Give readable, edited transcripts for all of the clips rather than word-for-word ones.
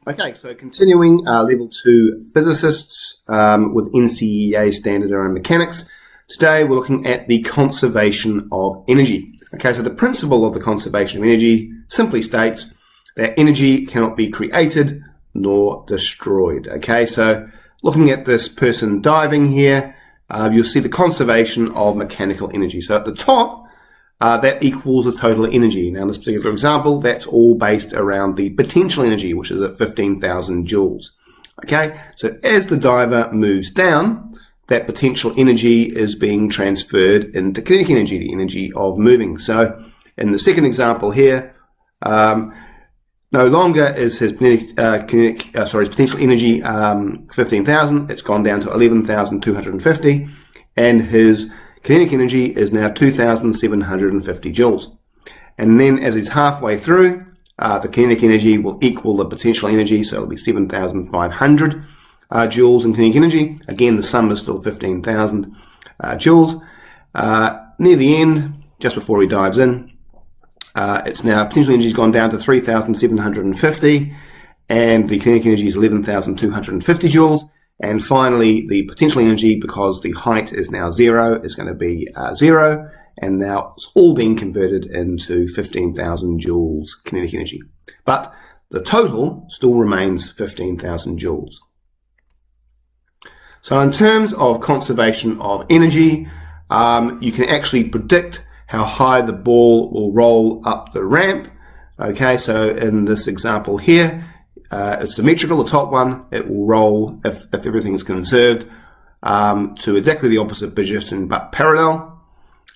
Okay, so continuing Level 2 Physicists with NCEA Standard Aerodynamic Mechanics. Today we're looking at the conservation of energy. Okay, so the principle of the conservation of energy simply states that energy cannot be created nor destroyed. Okay, so looking at this person diving here, you'll see the conservation of mechanical energy. So at the top, that equals the total energy. Now in this particular example, that's all based around the potential energy, which is at 15,000 joules. Okay, so as the diver moves down, that potential energy is being transferred into kinetic energy, the energy of moving. So in the second example here, no longer is his potential energy 15,000, it's gone down to 11,250, and his kinetic energy is now 2,750 joules. And then as he's halfway through, the kinetic energy will equal the potential energy, so it'll be 7,500 joules in kinetic energy. Again, the sum is still 15,000 joules. Near the end, just before he dives in, it's now potential energy has gone down to 3,750, and the kinetic energy is 11,250 joules. And finally, the potential energy, because the height is now 0, is going to be 0, and now it's all being converted into 15,000 joules kinetic energy. But the total still remains 15,000 joules. So in terms of conservation of energy, you can actually predict how high the ball will roll up the ramp. Okay, so in this example here, it's symmetrical, the top one, it will roll, if everything is conserved, to exactly the opposite position but parallel,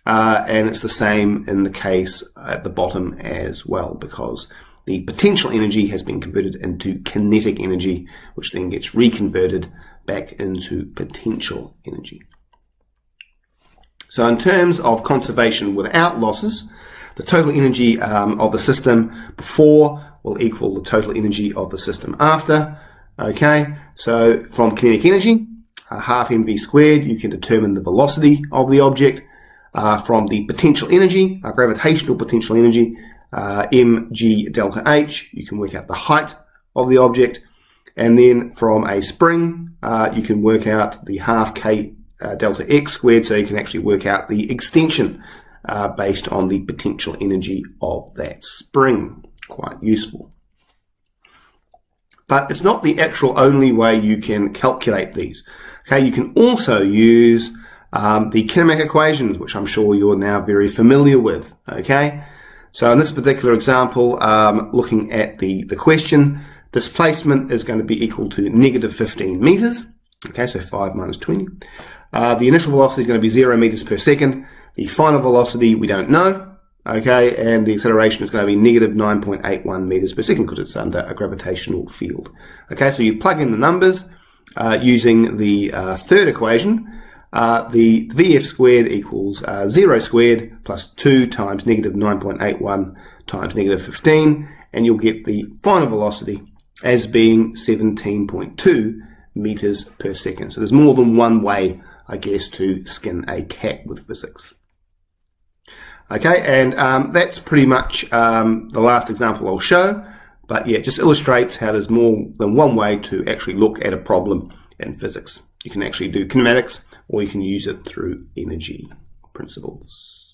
and it's the same in the case at the bottom as well, because the potential energy has been converted into kinetic energy, which then gets reconverted back into potential energy. So in terms of conservation without losses, the total energy of the system before will equal the total energy of the system after. Okay, so from kinetic energy, half mv squared, you can determine the velocity of the object. From the potential energy, gravitational potential energy, mg delta h, you can work out the height of the object. And then from a spring, you can work out the half k delta x squared, so you can actually work out the extension based on the potential energy of that spring. Quite useful. But it's not the actual only way you can calculate these. Okay, you can also use the kinematic equations, which I'm sure you're now very familiar with. Okay, so in this particular example, looking at the question, displacement is going to be equal to negative 15 meters. Okay, so 5 minus 20. The initial velocity is going to be 0 meters per second. The final velocity we don't know. Okay, and the acceleration is going to be negative 9.81 meters per second because it's under a gravitational field. Okay, so you plug in the numbers using the third equation. The Vf squared equals 0 squared plus 2 times negative 9.81 times negative 15, and you'll get the final velocity as being 17.2 meters per second. So there's more than one way, I guess, to skin a cat with physics. Okay, and that's pretty much the last example I'll show, but yeah, it just illustrates how there's more than one way to actually look at a problem in physics. You can actually do kinematics, or you can use it through energy principles.